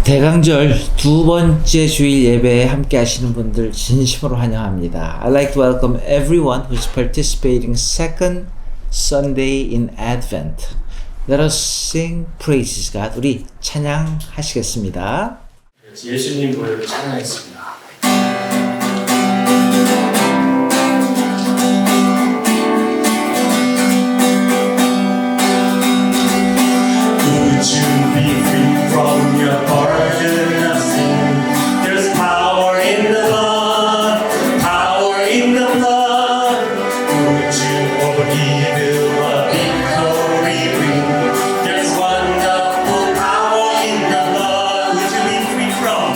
대강절 두 번째 주일 예배에 함께 하시는 분들 진심으로 환영합니다. I'd like to welcome everyone who's participating second Sunday in Advent. Let us sing praises God. 우리 찬양하시겠습니다. 예수님 보혈을 찬양했습니다. Would you be free from your burden of sin? There's power in the blood, power in the blood. Would you believe a victory bring? There's wonderful power in the blood. Would you be free from?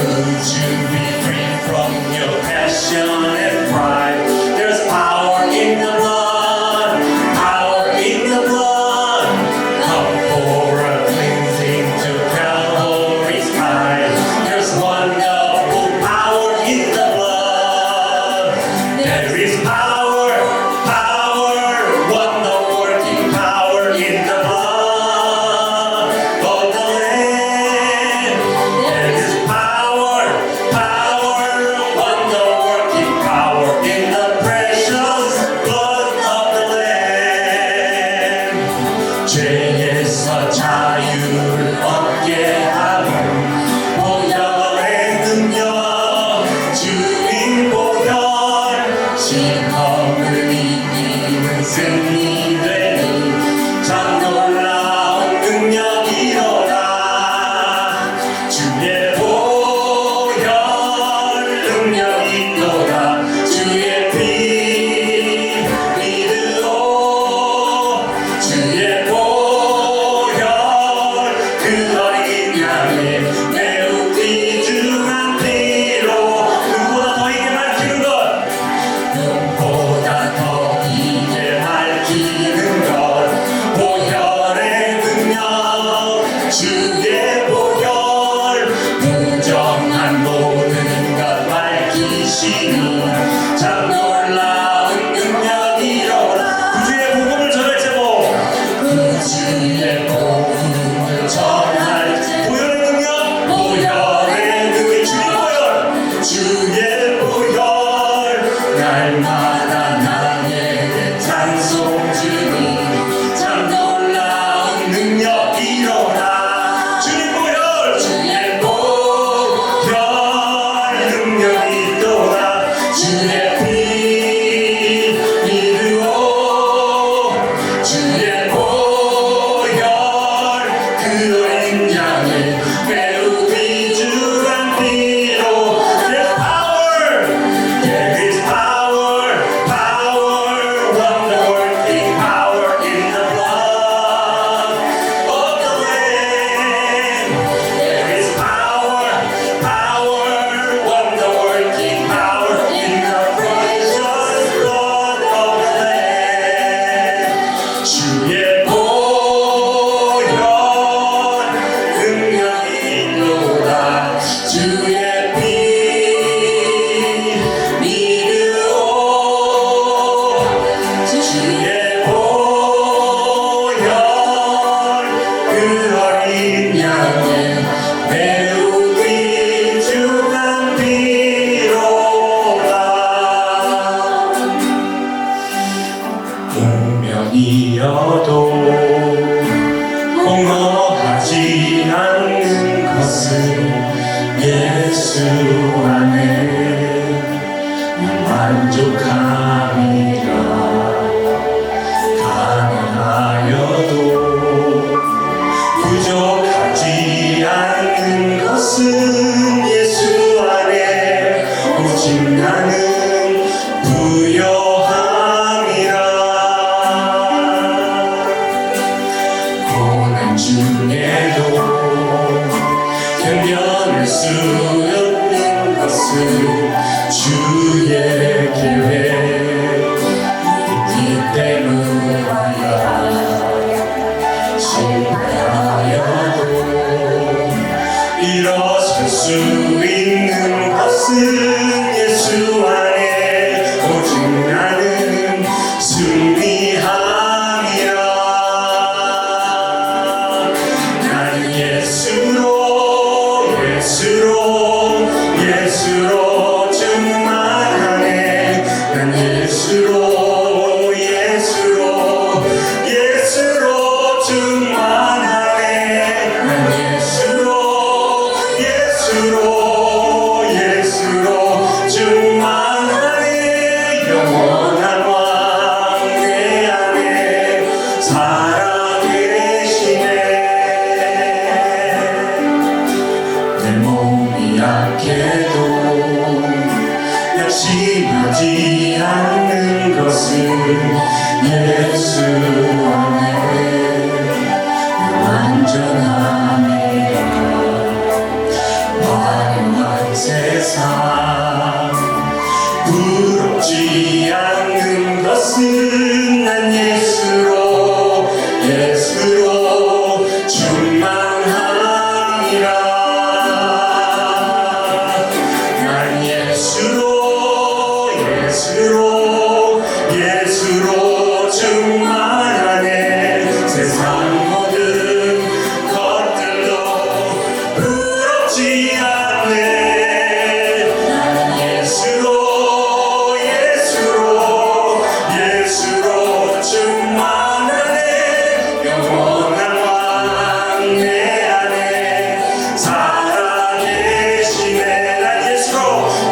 Would you be free from your passion and pride? There's power in the blood, power in the blood. Come for a cleansing to Calvary's tide. There's wonderful power in the blood. There is power, power, wonder-working power in the blood of the Lamb. There is power, power, wonder-working power in the precious blood of the Lamb. 죄에서 자유를 얻게 하는 보혈의 능력, 주님 보혈, 시험을 이기는 승리되는 참 놀라운 능력이로다. 주의 보혈 능력이 있도다. 주의 피 믿으오. 주의 보혈 그 어린 양의 매우 귀중한 피로 눈보다 더 이게 밝히는 것, 눈보다 더 이게 밝히는 것, 보혈의 능력, 주의 보혈, 무정한 모든 것 밝히시는 참 놀라운 능력이로라. 구주의 복음을 전할 제목, 구주의 복음을 전할 보혈의 능력, 보혈의 능력, 주의 보혈, 날마다 나에게 찬송 주니 참 놀라운 능력이로라. 주의 보혈, 주의 보혈 능력이 있도다. 주의 피 믿으오. 주의 보혈 그 어린 양의 매우 귀중한 피로. There is power, power, wonder-working power in the blood of the Lamb. There is power, power, wonder-working power in the precious blood of the Lamb. 주의 보혈 능력이 있도다. 주의 피 믿으오. 주의 보혈 그 어린 양의 매우 귀중한 피로다. 운명이어도 공허하지 않는 것은 예수 안에 만족함이라. 가난하여도 부족하지 않는 것은 예수 안에 오직 나는 부요함이라. 고난 중에도 견뎌낼 수 없는 것은 주의 계획 예수 안에 완전함이여 화려한 세상 부럽지 않는 것은 난 예수로 충만하니라 난 예수로 충만하네 세상 모든 것들도 부럽지 않네 난 예수로 충만하네 영원한 왕 내 안에 살아계시네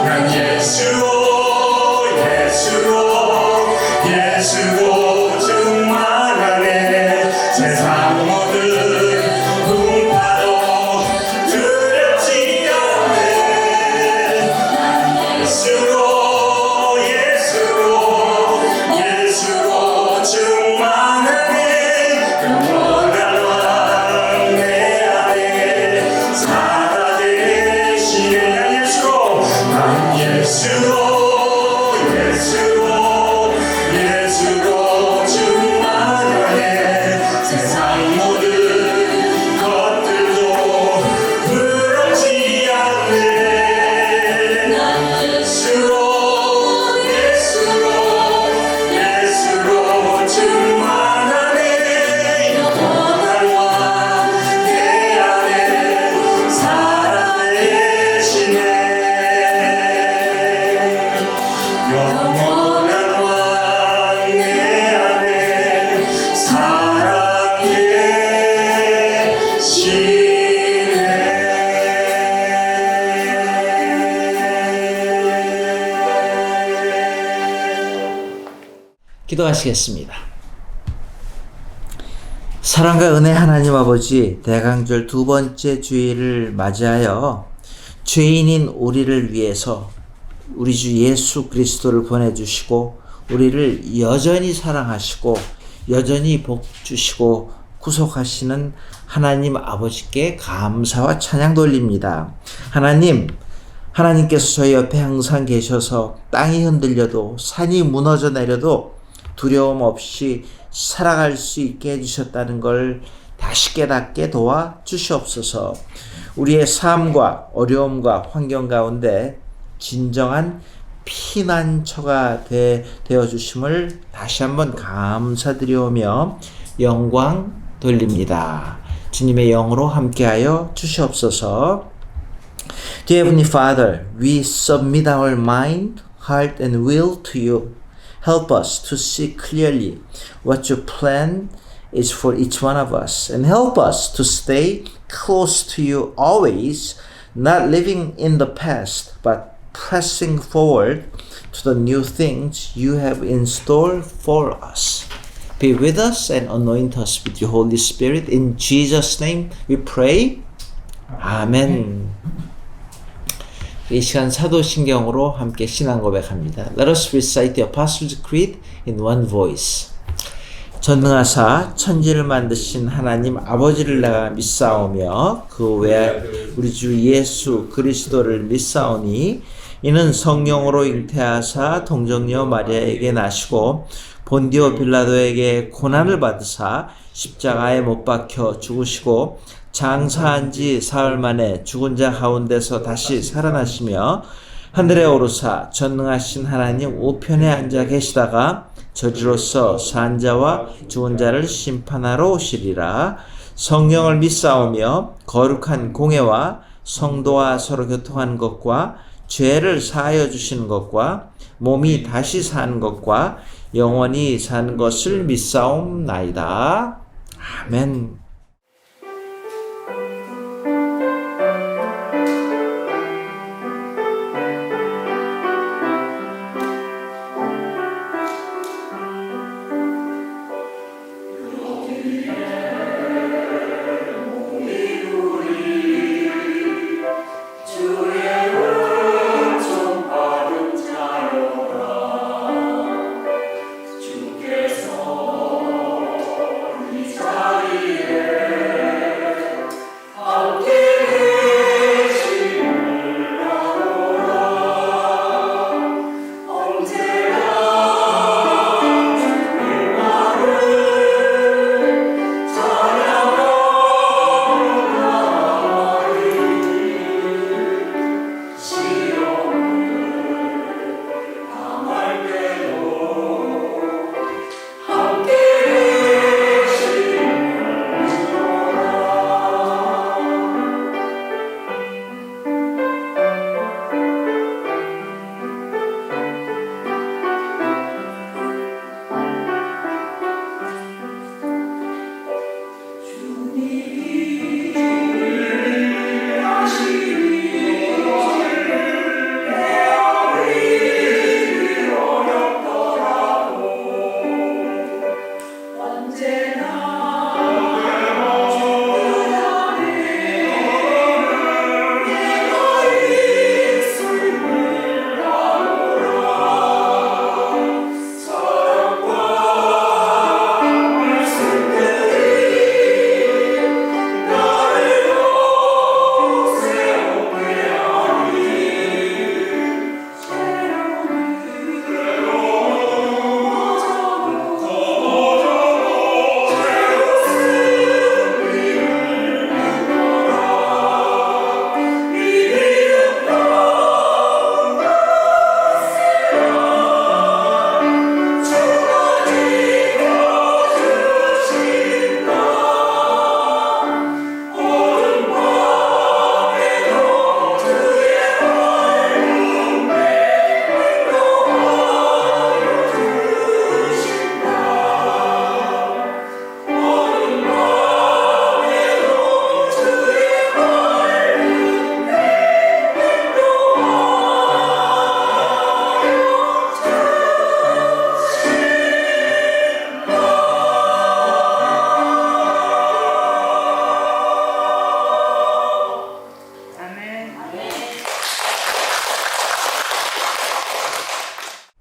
난 예수로 충만하네 세상 모든 풍파도 두렵지 않네 난 예수로 충만하네 영원한 왕 내 안에 살아계시네 난 예수로 충만하네 세상 모든 것들도 부럽지 않네 난 예수로 충만하네 영원한 왕 내 안에 살아계시네 영원한 왕 내 안에 기도하시겠습니다. 사랑과 은혜 하나님 아버지, 대강절 두 번째 주일을 맞이하여 죄인인 우리를 위해서 우리 주 예수 그리스도를 보내주시고 우리를 여전히 사랑하시고 여전히 복 주시고 구속하시는 하나님 아버지께 감사와 찬양 돌립니다. 하나님께서 저희 옆에 항상 계셔서 땅이 흔들려도 산이 무너져 내려도 두려움 없이 살아갈 수 있게 해주셨다는 걸 다시 깨닫게 도와 주시옵소서. 우리의 삶과 어려움과 환경 가운데 진정한 피난처가 되어 주심을 다시 한번 감사드리오며 영광 돌립니다. 주님의 영으로 함께하여 주시옵소서. Dear Heavenly Father, we submit our mind, heart and will to you. Help us to see clearly what your plan is for each one of us, and help us to stay close to you always, not living in the past, but pressing forward to the new things you have in store for us. Be with us and anoint us with your Holy Spirit. In Jesus' name we pray. 아멘. 이 시간 사도신경으로 함께 신앙 고백합니다. Let us recite the Apostles' Creed in one voice. 전능하사 천지를 만드신 하나님 아버지를 내가 믿사오며 그 외에 우리 주 예수 그리스도를 믿사오니 이는 성령으로 잉태하사 동정녀 마리아에게 나시고 본디오 빌라도에게 고난을 받으사 십자가에 못 박혀 죽으시고 장사한 지 사흘 만에 죽은 자 가운데서 다시 살아나시며 하늘에 오르사 전능하신 하나님 우편에 앉아 계시다가 저주로서 산 자와 죽은 자를 심판하러 오시리라. 성령을 믿사오며 거룩한 공예와 성도와 서로 교통하는 것과 죄를 사하여 주시는 것과 몸이 다시 사는 것과 영원히 사는 것을 믿사옵나이다. 아멘. 주께서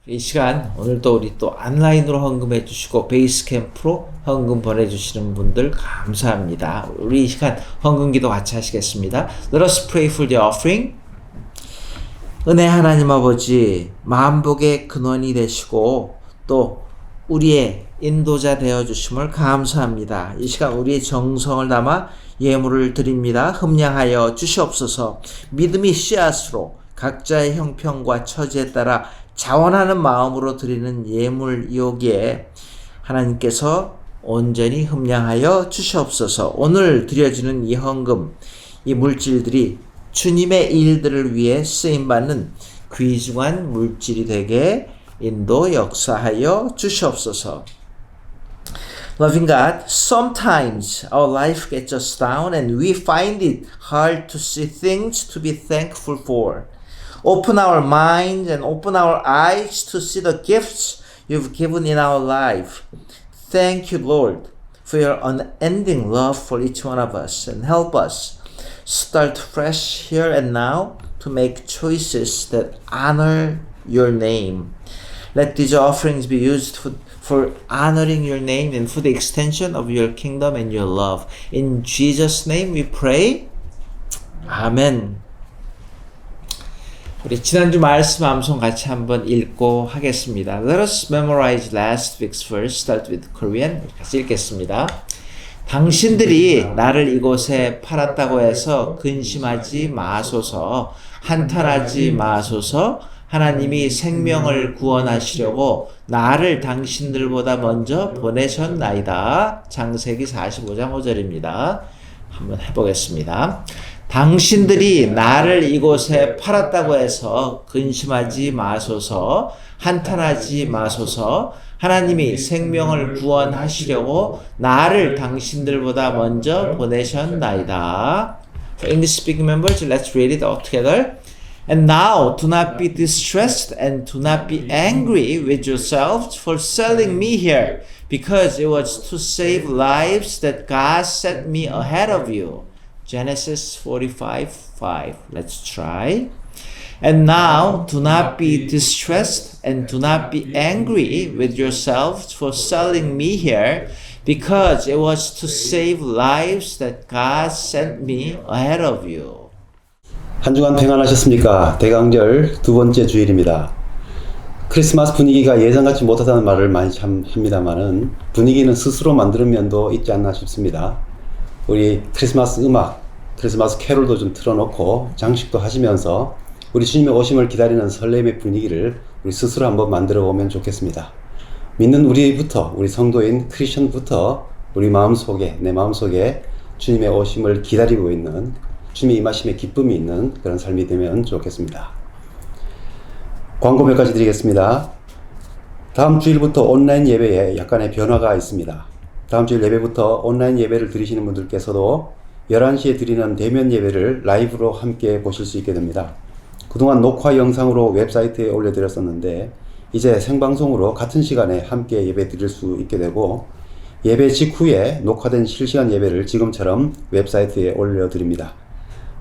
이 시간 오늘도 우리 또 온라인으로 헌금해 주시고 베이스 캠프로 헌금 보내주시는 분들 감사합니다. 우리 이 시간 헌금 기도 같이 하시겠습니다. Let us pray for the offering. 은혜 하나님 아버지, 만복의 근원이 되시고 또 우리의 인도자 되어 주심을 감사합니다. 이 시간 우리의 정성을 담아 예물을 드립니다. 흠량하여 주시옵소서. 믿음이 씨앗으로 각자의 형편과 처지에 따라 자원하는 마음으로 드리는 예물이오기에 하나님께서 온전히 흠량하여 주시옵소서. 오늘 드려지는 이 헌금, 이 물질들이 주님의 일들을 위해 쓰임받는 귀중한 물질이 되게 인도 역사하여 주시옵소서. Loving God, sometimes our life gets us down and we find it hard to see things to be thankful for. Open our minds and open our eyes to see the gifts you've given in our life. Thank you, Lord, for your unending love for each one of us, and help us start fresh here and now to make choices that honor your name. Let these offerings be used for honoring your name and for the extension of your kingdom and your love. In Jesus' name we pray. 아멘. 우리 지난주 말씀 암송 같이 한번 읽고 하겠습니다. Let us memorize last week's verse. Start with Korean. 같이 읽겠습니다. 당신들이 나를 이곳에 팔았다고 해서 근심하지 마소서, 한탄하지 마소서. 하나님이 생명을 구원하시려고 나를 당신들보다 먼저 보내셨나이다. 창세기 45장 5절입니다. 한번 해보겠습니다. 당신들이 나를 이곳에 팔았다고 해서 근심하지 마소서, 한탄하지 마소서. 하나님이 생명을 구원하시려고 나를 당신들보다 먼저 보내셨나이다. For English speaking members, let's read it all together. And now, do not be distressed and do not be angry with yourselves for selling me here, because it was to save lives that God sent me ahead of you. Genesis 45:5. Let's try. And now, do not be distressed and do not be angry with yourselves for selling me here, because it was to save lives that God sent me ahead of you. 한 주간 평안하셨습니까? 대강절 두 번째 주일입니다. 크리스마스 분위기가 예상같이 못하다는 말을 많이 참 합니다만은 분위기는 스스로 만드는 면도 있지 않나 싶습니다. 우리 크리스마스 음악, 크리스마스 캐롤도 좀 틀어놓고 장식도 하시면서 우리 주님의 오심을 기다리는 설렘의 분위기를 우리 스스로 한번 만들어 보면 좋겠습니다. 믿는 우리부터, 우리 성도인 크리스천부터 우리 마음속에, 내 마음속에 주님의 오심을 기다리고 있는, 주님의 임하심의 기쁨이 있는 그런 삶이 되면 좋겠습니다. 광고 몇 가지 드리겠습니다. 다음 주일부터 온라인 예배에 약간의 변화가 있습니다. 다음 주일 예배부터 온라인 예배를 드리시는 분들께서도 11시에 드리는 대면 예배를 라이브로 함께 보실 수 있게 됩니다. 그동안 녹화 영상으로 웹사이트에 올려드렸었는데 이제 생방송으로 같은 시간에 함께 예배 드릴 수 있게 되고, 예배 직후에 녹화된 실시간 예배를 지금처럼 웹사이트에 올려드립니다.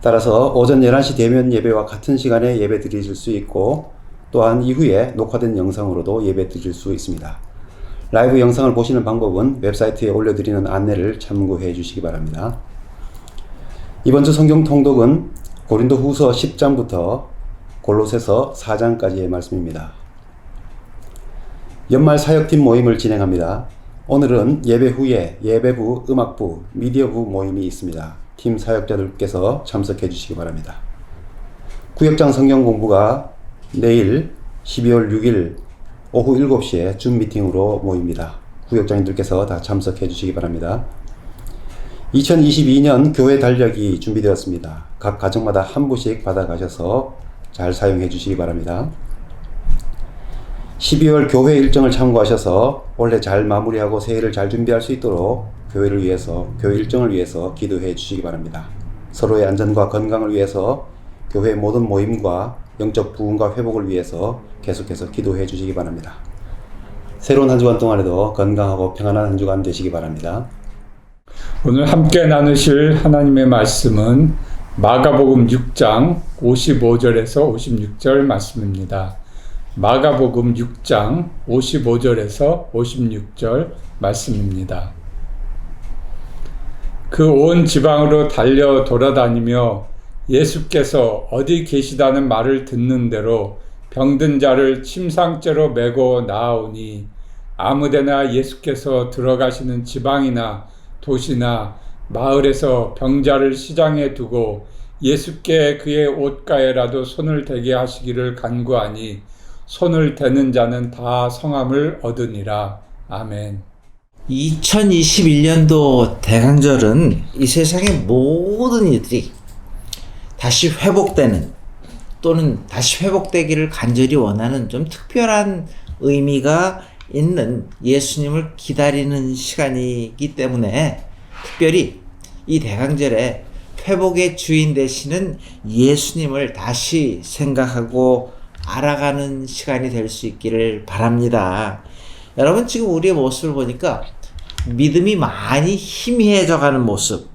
따라서 오전 11시 대면 예배와 같은 시간에 예배 드리실 수 있고, 또한 이후에 녹화된 영상으로도 예배 드릴 수 있습니다. 라이브 영상을 보시는 방법은 웹사이트에 올려드리는 안내를 참고해 주시기 바랍니다. 이번 주 성경 통독은 고린도 후서 10장부터 골로새서 4장까지의 말씀입니다. 연말 사역팀 모임을 진행합니다. 오늘은 예배 후에 예배부, 음악부, 미디어부 모임이 있습니다. 팀 사역자들께서 참석해 주시기 바랍니다. 구역장 성경 공부가 내일 12월 6일 오후 7시에 줌 미팅으로 모입니다. 구역장님들께서 다 참석해 주시기 바랍니다. 2022년 교회 달력이 준비되었습니다. 각 가정마다 한 부씩 받아가셔서 잘 사용해 주시기 바랍니다. 12월 교회 일정을 참고하셔서 올해 잘 마무리하고 새해를 잘 준비할 수 있도록 교회를 위해서, 교회 일정을 위해서 기도해 주시기 바랍니다. 서로의 안전과 건강을 위해서 교회 모든 모임과 영적 부흥과 회복을 위해서 계속해서 기도해 주시기 바랍니다. 새로운 한 주간 동안에도 건강하고 평안한 한 주간 되시기 바랍니다. 오늘 함께 나누실 하나님의 말씀은 마가복음 6장 55절에서 56절 말씀입니다. 마가복음 6장 55절에서 56절 말씀입니다. 그 온 지방으로 달려 돌아다니며 예수께서 어디 계시다는 말을 듣는 대로 병든 자를 침상째로 메고 나아오니 아무데나 예수께서 들어가시는 지방이나 도시나 마을에서 병자를 시장에 두고 예수께 그의 옷가에라도 손을 대게 하시기를 간구하니 손을 대는 자는 다 성함을 얻으니라. 아멘. 2021년도 대강절은 이 세상의 모든 이들이 다시 회복되는 또는 다시 회복되기를 간절히 원하는 좀 특별한 의미가 있는 예수님을 기다리는 시간이기 때문에 특별히 이 대강절에 회복의 주인 되시는 예수님을 다시 생각하고 알아가는 시간이 될 수 있기를 바랍니다. 여러분, 지금 우리의 모습을 보니까 믿음이 많이 희미해져 가는 모습,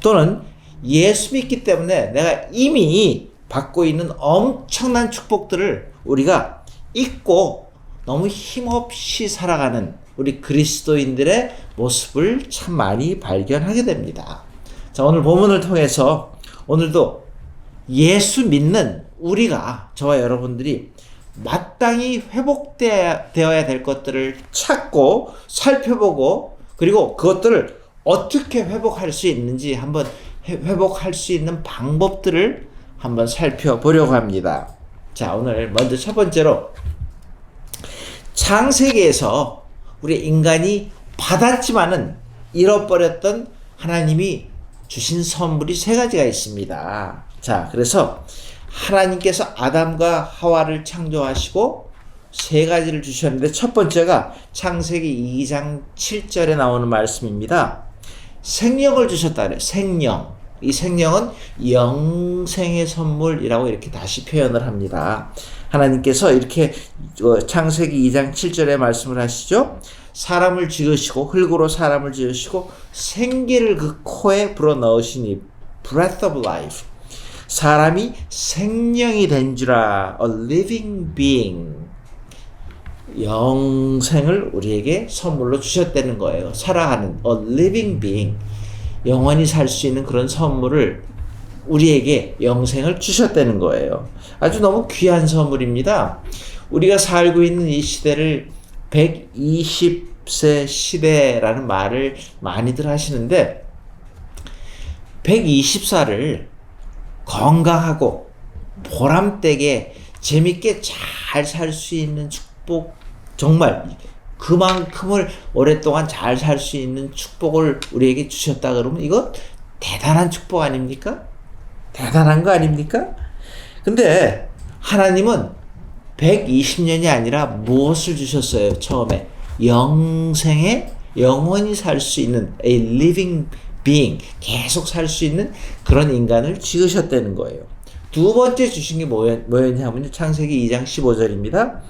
또는 예수 믿기 때문에 내가 이미 받고 있는 엄청난 축복들을 우리가 잊고 너무 힘없이 살아가는 우리 그리스도인들의 모습을 참 많이 발견하게 됩니다. 자, 오늘 본문을 통해서 오늘도 예수 믿는 우리가, 저와 여러분들이 마땅히 회복되어야 될 것들을 찾고 살펴보고, 그리고 그것들을 어떻게 회복할 수 있는지 한번 회복할 수 있는 방법들을 한번 살펴보려고 합니다. 자, 오늘 먼저 첫 번째로 창세기에서 우리 인간이 받았지만은 잃어버렸던 하나님이 주신 선물이 세 가지가 있습니다. 자, 그래서 하나님께서 아담과 하와를 창조하시고 세 가지를 주셨는데, 첫 번째가 창세기 2장 7절에 나오는 말씀입니다. 생명을 주셨다 그래요. 생명. 이 생명은 영생의 선물이라고 이렇게 다시 표현을 합니다. 하나님께서 이렇게 창세기 2장 7절에 말씀을 하시죠. 사람을 지으시고, 흙으로 사람을 지으시고 생기를 그 코에 불어넣으시니, breath of life. 사람이 생명이 된 줄아, a living being. 영생을 우리에게 선물로 주셨다는 거예요. 살아가는 a living being. 영원히 살 수 있는 그런 선물을 우리에게, 영생을 주셨다는 거예요. 아주 너무 귀한 선물입니다. 우리가 살고 있는 이 시대를 120세 시대라는 말을 많이들 하시는데, 120살을 건강하고 보람되게 재밌게 잘 살 수 있는 축복, 정말 그만큼을 오랫동안 잘 살 수 있는 축복을 우리에게 주셨다 그러면 이거 대단한 축복 아닙니까? 대단한 거 아닙니까? 근데 하나님은 120년이 아니라 무엇을 주셨어요? 처음에 영생에, 영원히 살 수 있는 a living being, 계속 살 수 있는 그런 인간을 지으셨다는 거예요. 두 번째 주신 게 뭐였냐면요, 창세기 2장 15절입니다.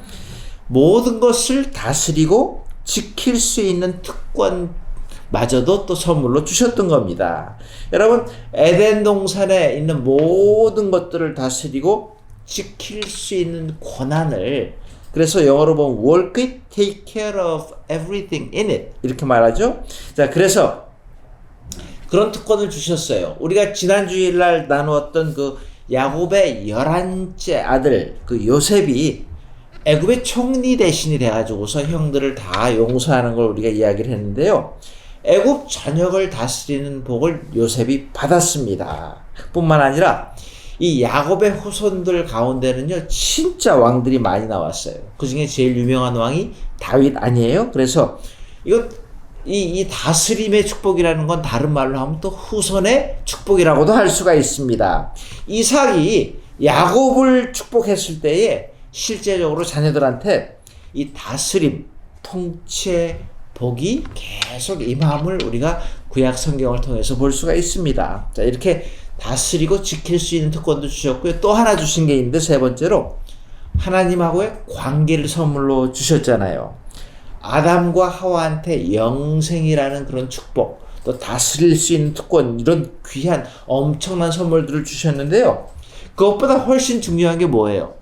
모든 것을 다스리고 지킬 수 있는 특권마저도 또 선물로 주셨던 겁니다. 여러분, 에덴 동산에 있는 모든 것들을 다스리고 지킬 수 있는 권한을, 그래서 영어로 보면 work it, take care of everything in it, 이렇게 말하죠. 자, 그래서 그런 특권을 주셨어요. 우리가 지난 주일날 나누었던 그 야곱의 11째 아들 그 요셉이 애굽의 총리 대신이 돼가지고서 형들을 다 용서하는 걸 우리가 이야기를 했는데요. 애굽 전역을 다스리는 복을 요셉이 받았습니다. 뿐만 아니라 이 야곱의 후손들 가운데는요, 진짜 왕들이 많이 나왔어요. 그 중에 제일 유명한 왕이 다윗 아니에요? 그래서 이 다스림의 축복이라는 건 다른 말로 하면 또 후손의 축복이라고도 할 수가 있습니다. 이삭이 야곱을 축복했을 때에 실제적으로 자녀들한테 이 다스림, 통치의 복이 계속 임함을 우리가 구약 성경을 통해서 볼 수가 있습니다. 자, 이렇게 다스리고 지킬 수 있는 특권도 주셨고요. 또 하나 주신 게 있는데, 세 번째로 하나님하고의 관계를 선물로 주셨잖아요. 아담과 하와한테 영생이라는 그런 축복, 또 다스릴 수 있는 특권, 이런 귀한 엄청난 선물들을 주셨는데요. 그것보다 훨씬 중요한 게 뭐예요?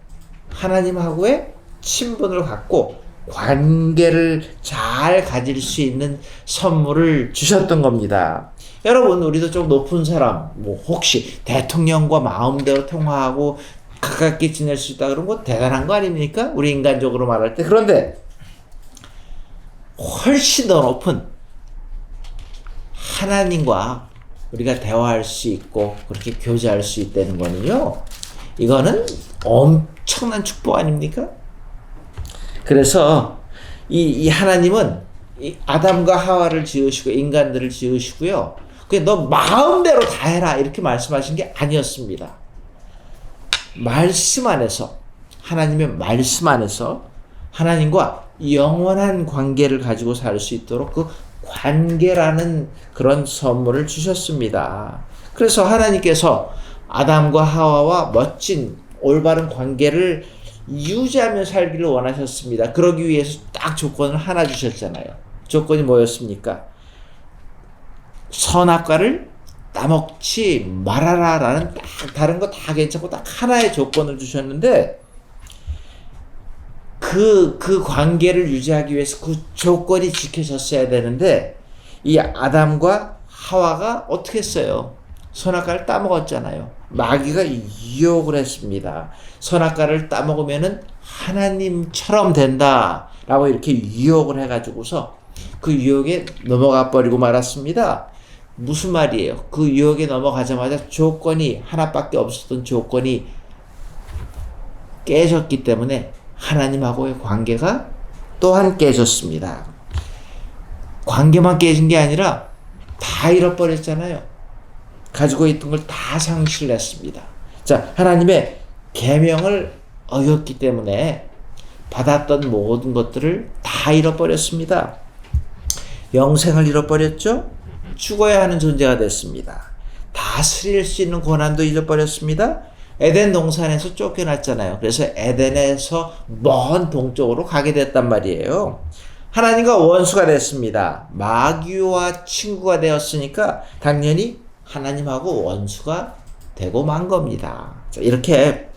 하나님하고의 친분을 갖고 관계를 잘 가질 수 있는 선물을 주셨던 겁니다. 여러분, 우리도 좀 높은 사람, 뭐 혹시 대통령과 마음대로 통화하고 가깝게 지낼 수 있다 그런 거 대단한 거 아닙니까? 우리 인간적으로 말할 때. 그런데 훨씬 더 높은 하나님과 우리가 대화할 수 있고 그렇게 교제할 수 있다는 거는요, 이거는 엄청난 축복 아닙니까? 그래서 이 하나님은 이 아담과 하와를 지으시고 인간들을 지으시고요, 그냥 너 마음대로 다 해라 이렇게 말씀하신 게 아니었습니다. 말씀 안에서, 하나님의 말씀 안에서 하나님과 영원한 관계를 가지고 살 수 있도록 그 관계라는 그런 선물을 주셨습니다. 그래서 하나님께서 아담과 하와와 멋진 올바른 관계를 유지하며 살기를 원하셨습니다. 그러기 위해서 딱 조건을 하나 주셨잖아요. 조건이 뭐였습니까? 선악과를 따먹지 말아라 라는 딱 다른 거 다 괜찮고 딱 하나의 조건을 주셨는데, 그 관계를 유지하기 위해서 그 조건이 지켜졌어야 되는데, 이 아담과 하와가 어떻게 했어요? 선악과를 따먹었잖아요. 마귀가 유혹을 했습니다. 선악과를 따먹으면은 하나님처럼 된다 라고 이렇게 유혹을 해가지고서 그 유혹에 넘어가 버리고 말았습니다. 무슨 말이에요? 그 유혹에 넘어가자마자 조건이 하나밖에 없었던 조건이 깨졌기 때문에 하나님하고의 관계가 또한 깨졌습니다. 관계만 깨진 게 아니라 다 잃어버렸잖아요. 가지고 있던 걸 다 상실했습니다. 자, 하나님의 계명을 어겼기 때문에 받았던 모든 것들을 다 잃어버렸습니다. 영생을 잃어버렸죠? 죽어야 하는 존재가 됐습니다. 다스릴 수 있는 권한도 잃어버렸습니다. 에덴 동산에서 쫓겨났잖아요. 그래서 에덴에서 먼 동쪽으로 가게 됐단 말이에요. 하나님과 원수가 됐습니다. 마귀와 친구가 되었으니까 당연히 하나님하고 원수가 되고 만 겁니다. 자, 이렇게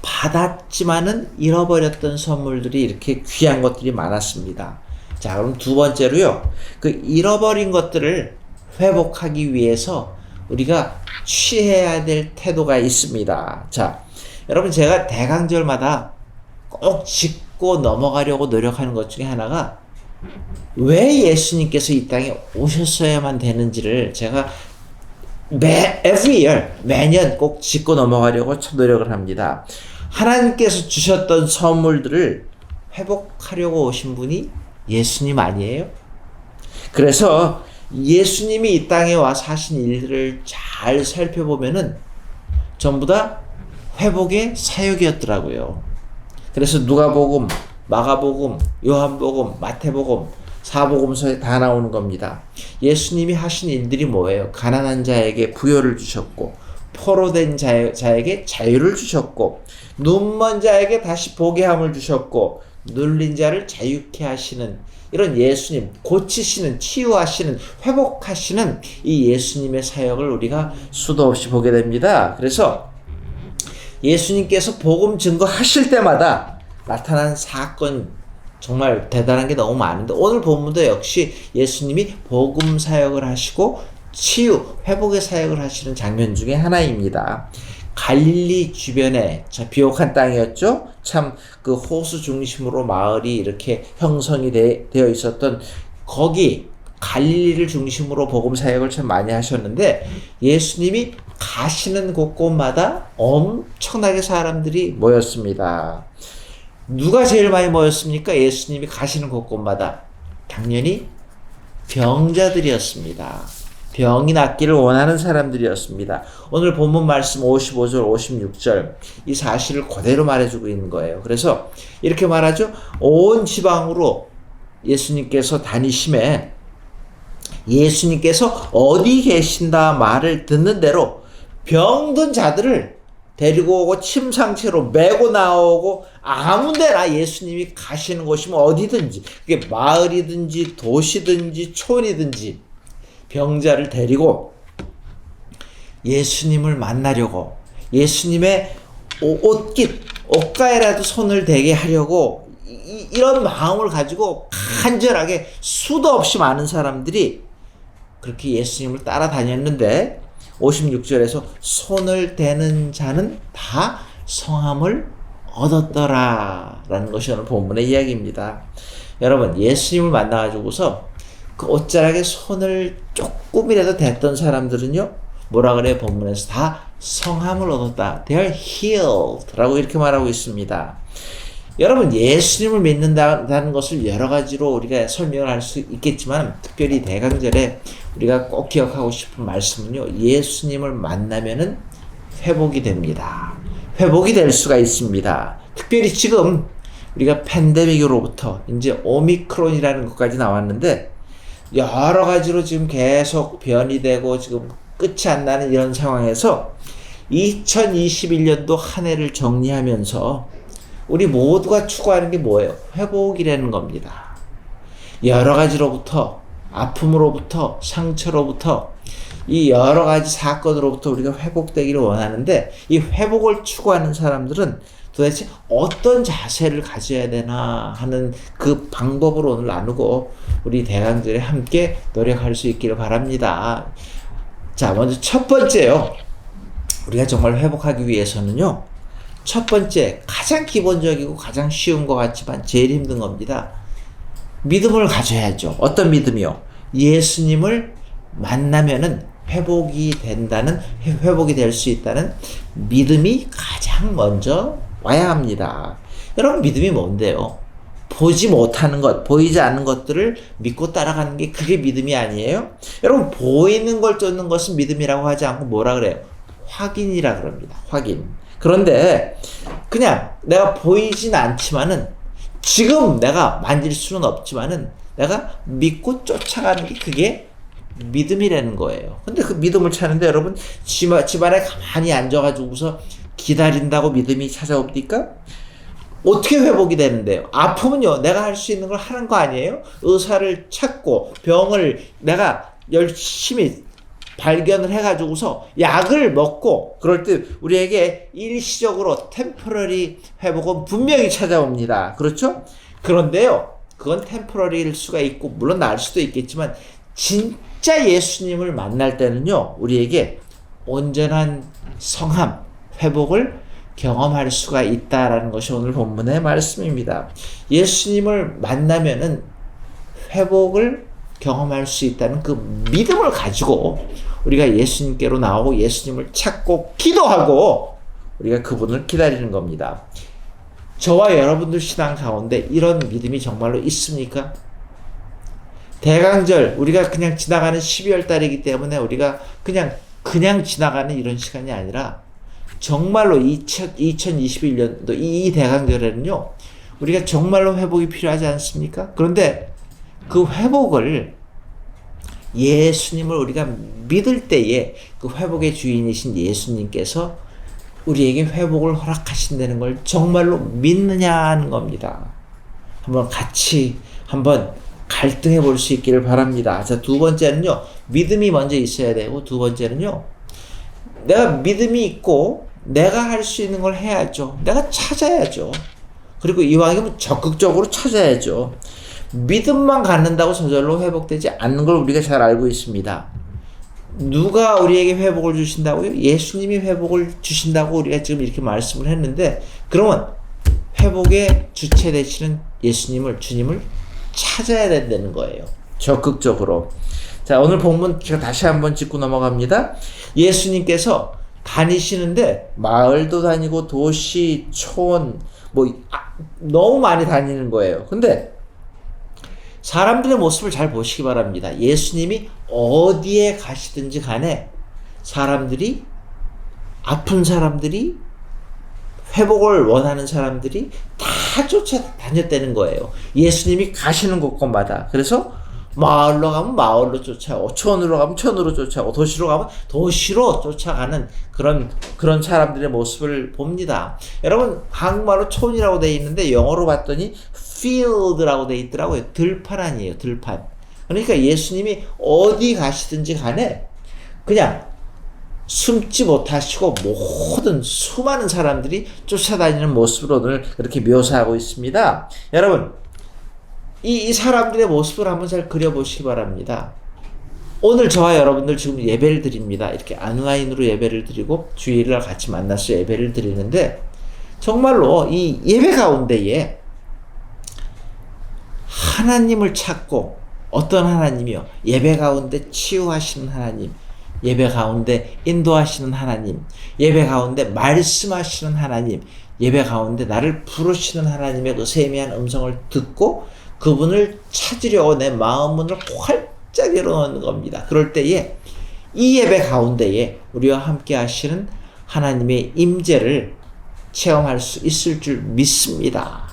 받았지만은 잃어버렸던 선물들이 이렇게 귀한 것들이 많았습니다. 자, 그럼 두 번째로요, 그 잃어버린 것들을 회복하기 위해서 우리가 취해야 될 태도가 있습니다. 자, 여러분, 제가 대강절마다 꼭 짚고 넘어가려고 노력하는 것 중에 하나가 왜 예수님께서 이 땅에 오셨어야만 되는지를 제가 every year, 매년 꼭 짚고 넘어가려고 노력을 합니다. 하나님께서 주셨던 선물들을 회복하려고 오신 분이 예수님 아니에요? 그래서 예수님이 이 땅에 와서 하신 일들을 잘 살펴보면은 전부 다 회복의 사역이었더라고요. 그래서 누가복음, 마가복음, 요한복음, 마태복음, 사복음서에 다 나오는 겁니다. 예수님이 하신 일들이 뭐예요? 가난한 자에게 부여를 주셨고, 포로된 자에게 자유를 주셨고, 눈먼 자에게 다시 보게 함을 주셨고, 눌린 자를 자유케 하시는 이런 예수님, 고치시는, 치유하시는, 회복하시는 이 예수님의 사역을 우리가 수도 없이 보게 됩니다. 그래서 예수님께서 복음 증거하실 때마다 나타난 사건, 정말 대단한 게 너무 많은데, 오늘 본문도 역시 예수님이 복음 사역을 하시고 치유, 회복의 사역을 하시는 장면 중에 하나입니다. 갈릴리 주변에 비옥한 땅이었죠. 참 그 호수 중심으로 마을이 이렇게 형성이 되어 있었던 거기 갈릴리를 중심으로 복음 사역을 참 많이 하셨는데, 예수님이 가시는 곳곳마다 엄청나게 사람들이 모였습니다. 누가 제일 많이 모였습니까? 예수님이 가시는 곳곳마다 당연히 병자들이었습니다. 병이 낫기를 원하는 사람들이었습니다. 오늘 본문 말씀 55절, 56절 이 사실을 그대로 말해주고 있는 거예요. 그래서 이렇게 말하죠. 온 지방으로 예수님께서 다니심에 예수님께서 어디 계신다 말을 듣는 대로 병든 자들을 데리고 오고 침상채로 메고 나오고 아무데나 예수님이 가시는 곳이면 어디든지, 그게 마을이든지 도시든지 촌이든지 병자를 데리고 예수님을 만나려고 예수님의 옷깃, 옷가에라도 손을 대게 하려고 이런 마음을 가지고 간절하게 수도 없이 많은 사람들이 그렇게 예수님을 따라다녔는데 56절에서 손을 대는 자는 다 성함을 얻었더라 라는 것이 오늘 본문의 이야기입니다. 여러분, 예수님을 만나가지고서 그 옷자락에 손을 조금이라도 댔던 사람들은요, 뭐라 그래요? 본문에서 다 성함을 얻었다. They are healed 라고 이렇게 말하고 있습니다. 여러분, 예수님을 믿는다는 것을 여러 가지로 우리가 설명을 할 수 있겠지만 특별히 대강절에 우리가 꼭 기억하고 싶은 말씀은요, 예수님을 만나면은 회복이 됩니다. 회복이 될 수가 있습니다. 특별히 지금 우리가 팬데믹으로부터 이제 오미크론이라는 것까지 나왔는데 여러 가지로 지금 계속 변이 되고 지금 끝이 안 나는 이런 상황에서 2021년도 한 해를 정리하면서 우리 모두가 추구하는 게 뭐예요? 회복이라는 겁니다. 여러 가지로부터, 아픔으로부터, 상처로부터, 이 여러 가지 사건으로부터 우리가 회복되기를 원하는데 이 회복을 추구하는 사람들은 도대체 어떤 자세를 가져야 되나 하는 그 방법을 오늘 나누고 우리 대강절에 함께 노력할 수 있기를 바랍니다. 자, 먼저 첫 번째요. 우리가 정말 회복하기 위해서는요, 첫 번째, 가장 기본적이고 가장 쉬운 것 같지만 제일 힘든 겁니다. 믿음을 가져야죠. 어떤 믿음이요? 예수님을 만나면은 회복이 된다는, 회복이 될 수 있다는 믿음이 가장 먼저 와야 합니다. 여러분, 믿음이 뭔데요? 보지 못하는 것, 보이지 않는 것들을 믿고 따라가는 게 그게 믿음이 아니에요? 여러분, 보이는 걸 쫓는 것은 믿음이라고 하지 않고 뭐라 그래요? 확인이라 그럽니다. 확인. 그런데 그냥 내가 보이진 않지만은 지금 내가 만질 수는 없지만은 내가 믿고 쫓아가는 게 그게 믿음이라는 거예요. 근데 그 믿음을 찾는데 여러분 집안에 가만히 앉아가지고서 기다린다고 믿음이 찾아옵니까? 어떻게 회복이 되는데요? 아프면요, 내가 할 수 있는 걸 하는 거 아니에요? 의사를 찾고 병을 내가 열심히 발견을 해가지고서 약을 먹고 그럴 때 우리에게 일시적으로 템포러리 회복은 분명히 찾아옵니다. 그렇죠? 그런데요, 그건 템포러리일 수가 있고 물론 나을 수도 있겠지만 진짜 예수님을 만날 때는요, 우리에게 온전한 성함, 회복을 경험할 수가 있다라는 것이 오늘 본문의 말씀입니다. 예수님을 만나면은 회복을 경험할 수 있다는 그 믿음을 가지고 우리가 예수님께로 나오고 예수님을 찾고 기도하고 우리가 그분을 기다리는 겁니다. 저와 여러분들 신앙 가운데 이런 믿음이 정말로 있습니까? 대강절, 우리가 그냥 지나가는 12월 달이기 때문에 우리가 그냥 지나가는 이런 시간이 아니라 정말로 2021년도 이 대강절에는요, 우리가 정말로 회복이 필요하지 않습니까? 그런데 그 회복을 예수님을 우리가 믿을 때에 그 회복의 주인이신 예수님께서 우리에게 회복을 허락하신다는 걸 정말로 믿느냐는 겁니다. 한번 같이 갈등해 볼 수 있기를 바랍니다. 자, 두 번째는요, 믿음이 먼저 있어야 되고, 두 번째는요, 내가 믿음이 있고 내가 할 수 있는 걸 해야죠. 내가 찾아야죠. 그리고 이왕이면 적극적으로 찾아야죠. 믿음만 갖는다고 저절로 회복되지 않는 걸 우리가 잘 알고 있습니다. 누가 우리에게 회복을 주신다고요? 예수님이 회복을 주신다고 우리가 지금 이렇게 말씀을 했는데, 그러면 회복의 주체 되시는 주님을 찾아야 된다는 거예요. 적극적으로. 자, 오늘 본문 제가 다시 한번 짚고 넘어갑니다. 예수님께서 다니시는데 마을도 다니고 도시, 촌, 너무 많이 다니는 거예요. 근데 사람들의 모습을 잘 보시기 바랍니다. 예수님이 어디에 가시든지 간에 아픈 사람들이, 회복을 원하는 사람들이 다 쫓아다녔다는 거예요. 예수님이 가시는 곳곳마다. 그래서 마을로 가면 마을로 쫓아오고, 촌으로 가면 촌으로 쫓아오고, 도시로 가면 도시로 쫓아가는 그런 사람들의 모습을 봅니다. 여러분, 한국말로 촌이라고 되어 있는데 영어로 봤더니 field라고 되어 있더라고요. 들판 아니에요, 들판. 그러니까 예수님이 어디 가시든지 간에 그냥 숨지 못하시고 모든 수많은 사람들이 쫓아다니는 모습을 오늘 그렇게 묘사하고 있습니다. 여러분, 이 사람들의 모습을 한번 잘 그려보시기 바랍니다. 오늘 저와 여러분들 지금 예배를 드립니다. 이렇게 온라인으로 예배를 드리고 주일날 같이 만나서 예배를 드리는데 정말로 이 예배 가운데에 하나님을 찾고 어떤 하나님이요? 예배 가운데 치유하시는 하나님, 예배 가운데 인도하시는 하나님, 예배 가운데 말씀하시는 하나님, 예배 가운데 나를 부르시는 하나님의 그 세미한 음성을 듣고 그분을 찾으려고 내 마음 문을 활짝 열어놓는 겁니다. 그럴 때에 이 예배 가운데에 우리와 함께 하시는 하나님의 임재를 체험할 수 있을 줄 믿습니다.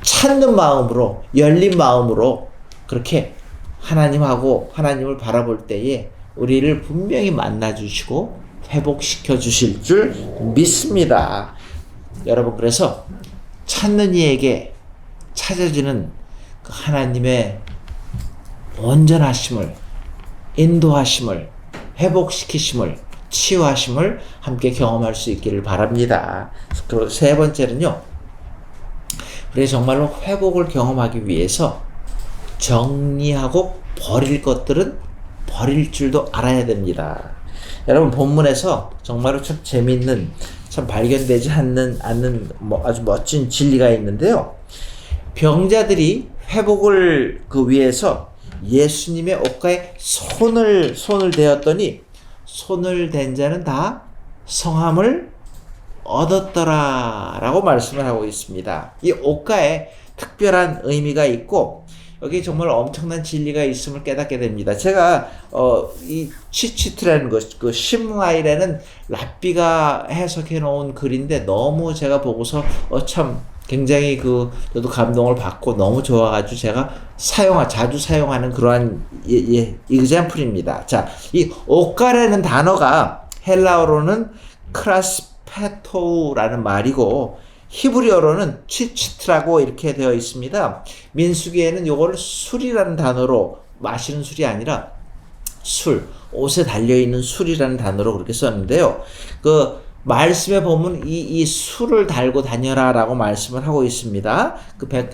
찾는 마음으로, 열린 마음으로 그렇게 하나님하고 하나님을 바라볼 때에 우리를 분명히 만나주시고 회복시켜 주실 줄 믿습니다. 여러분, 그래서 찾는 이에게 찾아주는 그 하나님의 온전하심을, 인도하심을, 회복시키심을, 치유하심을 함께 경험할 수 있기를 바랍니다. 그리고 세 번째는요, 우리 정말로 회복을 경험하기 위해서 정리하고 버릴 것들은 버릴 줄도 알아야 됩니다. 여러분, 본문에서 정말로 참 재미있는, 참 발견되지 않는 아주 멋진 진리가 있는데요. 병자들이 회복을 위해서 예수님의 옷가에 손을 대었더니 손을 댄 자는 다 성함을 얻었더라 라고 말씀을 하고 있습니다. 이 옷가에 특별한 의미가 있고 여기 정말 엄청난 진리가 있음을 깨닫게 됩니다. 제가 이 치치트라는 것, 그 심라이라는 랍비가 해석해 놓은 글인데 너무 제가 보고서 참 굉장히 저도 감동을 받고 너무 좋아가지고 제가 자주 사용하는 그러한 example입니다. 자, 이 옷가라는 단어가 헬라어로는 크라스페토라는 말이고 히브리어로는 치치트라고 이렇게 되어 있습니다. 민수기에는 요거를 술이라는 단어로, 마시는 술이 아니라 술, 옷에 달려있는 술이라는 단어로 그렇게 썼는데요. 그 말씀에 보면 이 술을 달고 다녀라 라고 말씀을 하고 있습니다.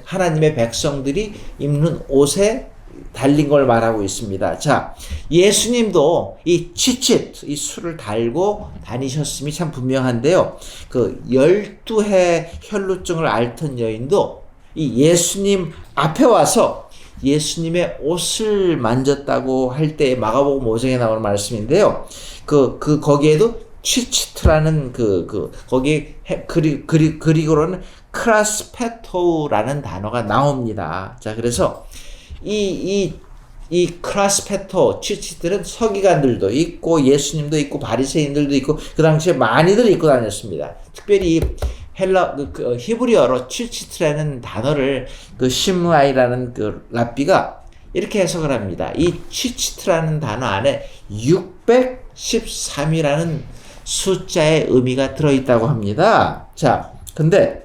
하나님의 백성들이 입는 옷에 달린 걸 말하고 있습니다. 자, 예수님도 이 치칫, 이 술을 달고 다니셨음이 참 분명한데요. 12해 혈루증을 앓던 여인도 이 예수님 앞에 와서 예수님의 옷을 만졌다고 할 때 마가복음 5장에 나오는 말씀인데요. 거기에도 치치트라는 거기 그리고로는 크라스페토라는 단어가 나옵니다. 자, 그래서 이 크라스페토, 치치들은 서기관들도 있고 예수님도 있고 바리새인들도 있고 그 당시에 많이들 입고 다녔습니다. 특별히 히브리어로 치치트라는 단어를 심라이라는 랍비가 이렇게 해석을 합니다. 이 치치트라는 단어 안에 613이라는 숫자의 의미가 들어있다고 합니다. 자, 근데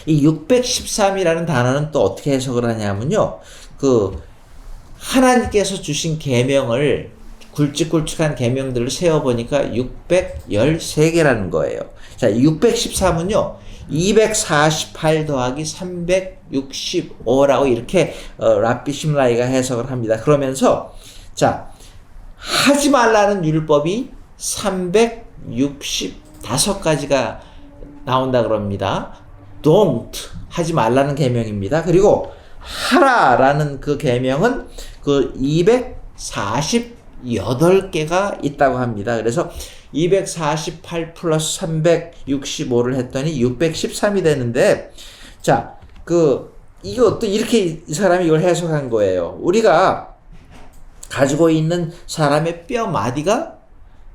이 613이라는 단어는 또 어떻게 해석을 하냐면요. 하나님께서 주신 계명을 굵직굵직한 계명들을 세어보니까 613개라는 거예요. 자, 613은요. 248 더하기 365라고 이렇게 랍비 심라이가 해석을 합니다. 그러면서 자, 하지 말라는 율법이 365가지가 나온다 그럽니다. Don't, 하지 말라는 계명입니다. 그리고 하라라는 그 계명은 248개가 있다고 합니다. 그래서 248 플러스 365를 했더니 613이 되는데, 자, 이것도 이렇게 이 사람이 이걸 해석한 거예요. 우리가 가지고 있는 사람의 뼈 마디가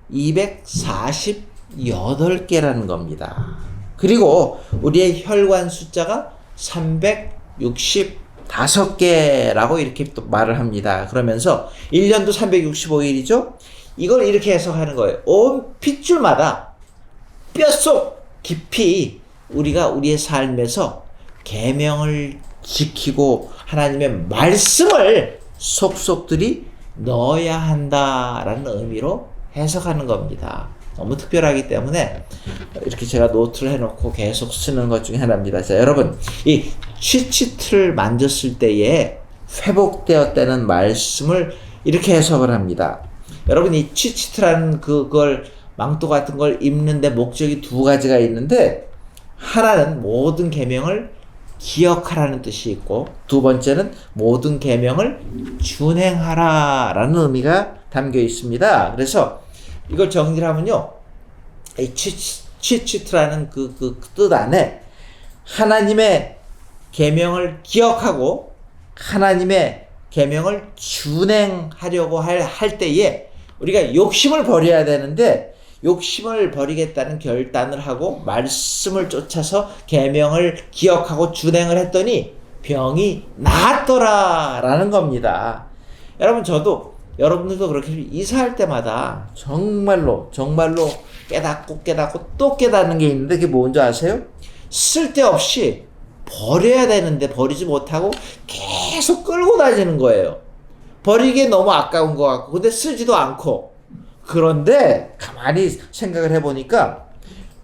248개라는 겁니다. 그리고 우리의 혈관 숫자가 365개라고 이렇게 또 말을 합니다. 그러면서 1년도 365일이죠? 이걸 이렇게 해석하는 거예요. 온 핏줄마다 뼛속 깊이 우리가 우리의 삶에서 계명을 지키고 하나님의 말씀을 속속들이 넣어야 한다라는 의미로 해석하는 겁니다. 너무 특별하기 때문에 이렇게 제가 노트를 해놓고 계속 쓰는 것 중에 하나입니다. 자, 여러분, 이 치치트를 만졌을 때에 회복되었다는 말씀을 이렇게 해석을 합니다. 여러분, 이 치치트라는 그걸 망토 같은 걸 입는데 목적이 두 가지가 있는데, 하나는 모든 계명을 기억하라는 뜻이 있고, 두 번째는 모든 계명을 준행하라라는 의미가 담겨 있습니다. 그래서 이걸 정리를 하면요, 이 치치트라는 그 뜻 안에 하나님의 계명을 기억하고 하나님의 계명을 준행하려고 할 때에 우리가 욕심을 버려야 되는데, 욕심을 버리겠다는 결단을 하고 말씀을 쫓아서 계명을 기억하고 준행을 했더니 병이 나았더라라는 겁니다. 여러분, 저도 여러분들도 그렇게 이사할 때마다 정말로 깨닫고 또 깨닫는 게 있는데, 그게 뭔지 아세요? 쓸데없이 버려야 되는데 버리지 못하고 계속 끌고 다니는 거예요. 버리기에 너무 아까운 것 같고, 근데 쓰지도 않고. 그런데 가만히 생각을 해보니까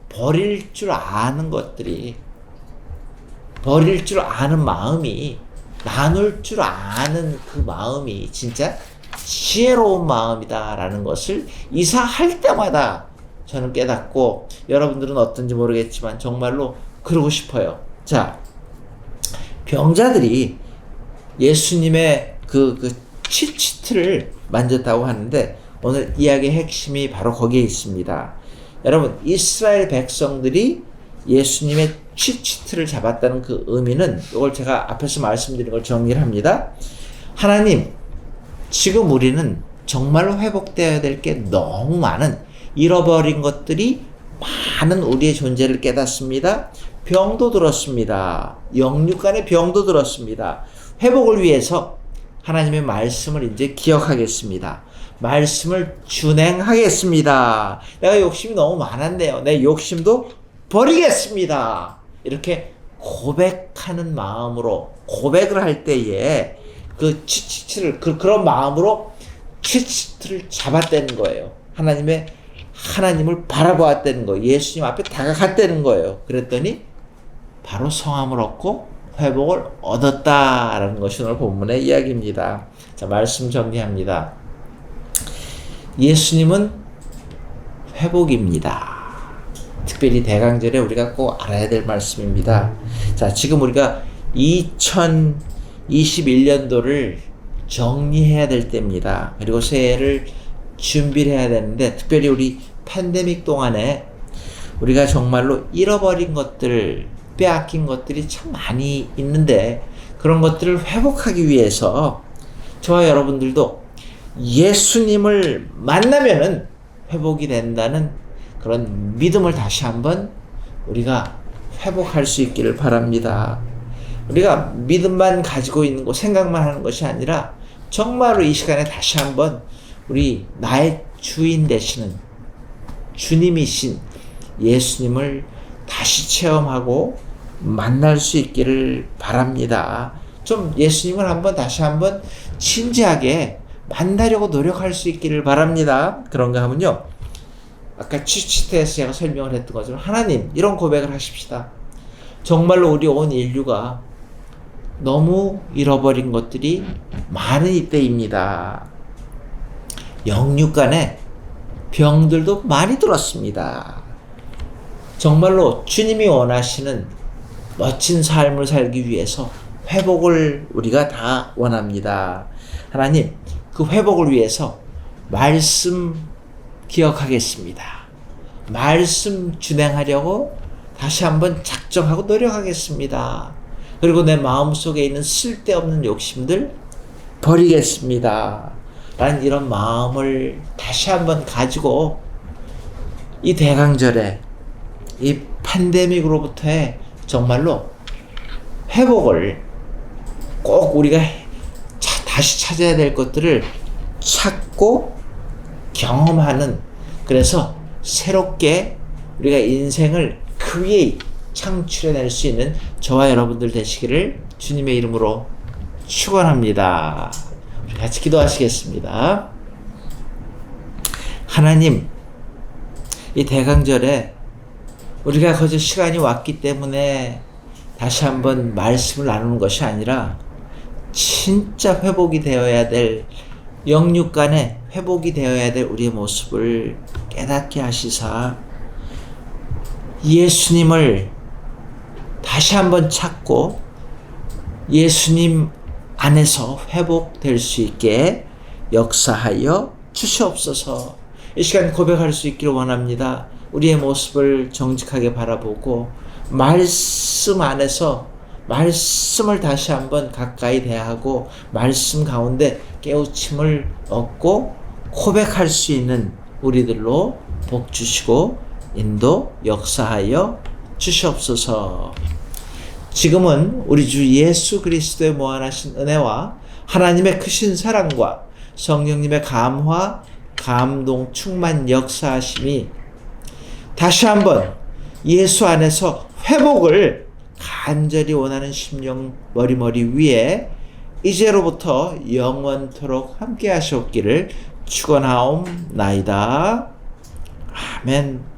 버릴 줄 아는 것들이, 버릴 줄 아는 마음이, 나눌 줄 아는 그 마음이 진짜 지혜로운 마음이다라는 것을 이사할 때마다 저는 깨닫고, 여러분들은 어떤지 모르겠지만 정말로 그러고 싶어요. 자, 병자들이 예수님의 그 치치트를 만졌다고 하는데, 오늘 이야기의 핵심이 바로 거기에 있습니다. 여러분, 이스라엘 백성들이 예수님의 치치트를 잡았다는 그 의미는, 이걸 제가 앞에서 말씀드린 걸 정리를 합니다. 하나님, 지금 우리는 정말로 회복되어야 될 게 너무 많은, 잃어버린 것들이 많은 우리의 존재를 깨닫습니다. 병도 들었습니다. 영육간의 병도 들었습니다. 회복을 위해서 하나님의 말씀을 이제 기억하겠습니다. 말씀을 준행하겠습니다. 내가 욕심이 너무 많았네요. 내 욕심도 버리겠습니다. 이렇게 고백하는 마음으로, 고백을 할 때에 그 치치트를, 그런 마음으로 치치트를 잡았다는 거예요. 하나님을 바라보았다는 거예요. 예수님 앞에 다가갔다는 거예요. 그랬더니 바로 성함을 얻고 회복을 얻었다라는 것이 오늘 본문의 이야기입니다. 자, 말씀 정리합니다. 예수님은 회복입니다. 특별히 대강절에 우리가 꼭 알아야 될 말씀입니다. 자, 지금 우리가 2021년도를 정리해야 될 때입니다. 그리고 새해를 준비를 해야 되는데, 특별히 우리 팬데믹 동안에 우리가 정말로 잃어버린 것들, 빼앗긴 것들이 참 많이 있는데, 그런 것들을 회복하기 위해서 저와 여러분들도 예수님을 만나면은 회복이 된다는 그런 믿음을 다시 한번 우리가 회복할 수 있기를 바랍니다. 우리가 믿음만 가지고 있는 것, 생각만 하는 것이 아니라 정말로 이 시간에 다시 한번 우리 나의 주인 되시는 주님이신 예수님을 다시 체험하고 만날 수 있기를 바랍니다. 좀 예수님을 다시 한번 진지하게 만나려고 노력할 수 있기를 바랍니다. 그런가 하면요, 아까 치치트에서 제가 설명을 했던 것처럼 하나님, 이런 고백을 하십시다. 정말로 우리 온 인류가 너무 잃어버린 것들이 많은 이때입니다. 영육간에 병들도 많이 들었습니다. 정말로 주님이 원하시는 멋진 삶을 살기 위해서 회복을 우리가 다 원합니다. 하나님, 그 회복을 위해서 말씀 기억하겠습니다. 말씀 준행하려고 다시 한번 작정하고 노력하겠습니다. 그리고 내 마음속에 있는 쓸데없는 욕심들 버리겠습니다. 라는 이런 마음을 다시 한번 가지고 이 대강절에, 이 팬데믹으로부터의 정말로 회복을 꼭 우리가 다시 찾아야 될 것들을 찾고 경험하는, 그래서 새롭게 우리가 인생을 크리에이트, 창출해낼 수 있는 저와 여러분들 되시기를 주님의 이름으로 축원합니다. 우리 같이 기도하시겠습니다. 하나님, 이 대강절에 우리가 거저 시간이 왔기 때문에 다시 한번 말씀을 나누는 것이 아니라 진짜 회복이 되어야 될, 영육 간의 회복이 되어야 될 우리의 모습을 깨닫게 하시사 예수님을 다시 한번 찾고 예수님 안에서 회복될 수 있게 역사하여 주시옵소서. 이 시간 고백할 수 있기를 원합니다. 우리의 모습을 정직하게 바라보고 말씀 안에서 말씀을 다시 한번 가까이 대하고 말씀 가운데 깨우침을 얻고 고백할 수 있는 우리들로 복 주시고 인도 역사하여 주시옵소서. 지금은 우리 주 예수 그리스도의 무한하신 은혜와 하나님의 크신 사랑과 성령님의 감화, 감동, 충만 역사하심이 다시 한번 예수 안에서 회복을 간절히 원하는 심령 머리머리 위에 이제로부터 영원토록 함께 하시옵기를 축원하옵나이다. 아멘.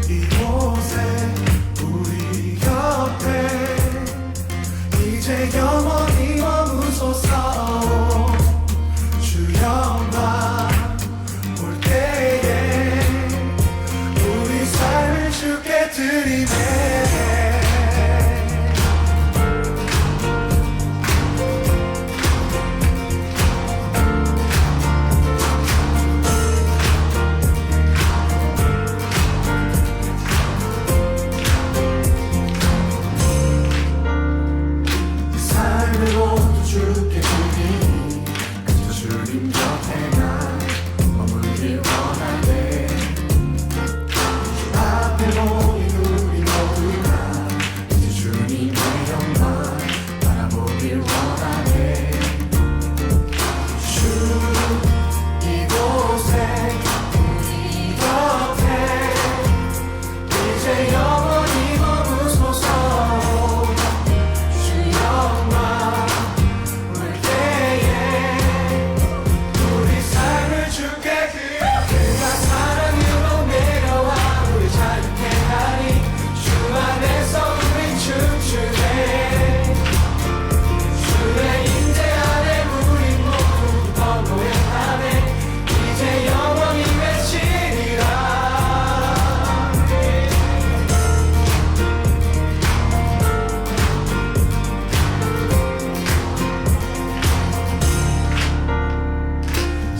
이곳에 우리 곁에 이제 영원히 머무소서. 주 영광 올 때에 우리 삶을 주께 드리네. 삶을 모두 주께 드리니 그저 주님 곁에만 머물길 원하네. 주 앞에 모인 우리 모두가 이제 주님의 영광 바라보길 원하네. 주 이곳에 우리 곁에 이제 영원히 머무소서.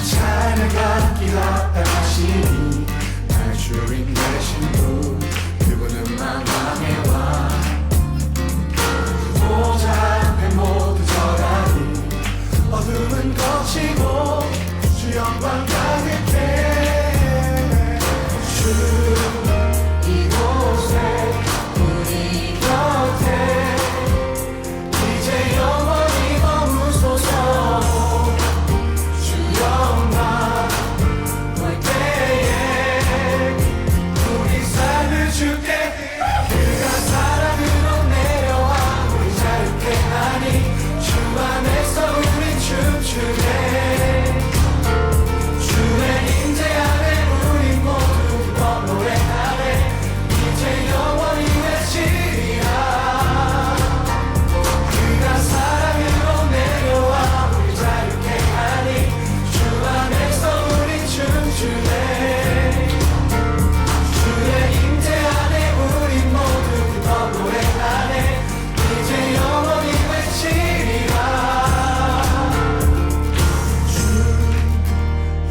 찬양과 기락다 하시니 날 주인 되신 분 그분은 만왕의 왕. 보좌 앞에 모두 절하니 어둠은 거치고 주 영광 가득해. 주 이곳에 우리 곁에 이제 영원히 머무소서.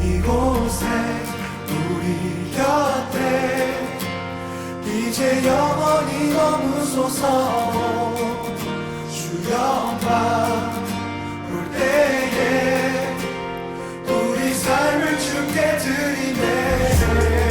이곳에 우리 곁에 이제 영원히 머무소서. 주 영광 올 때에 우리 삶을 주께 드리네.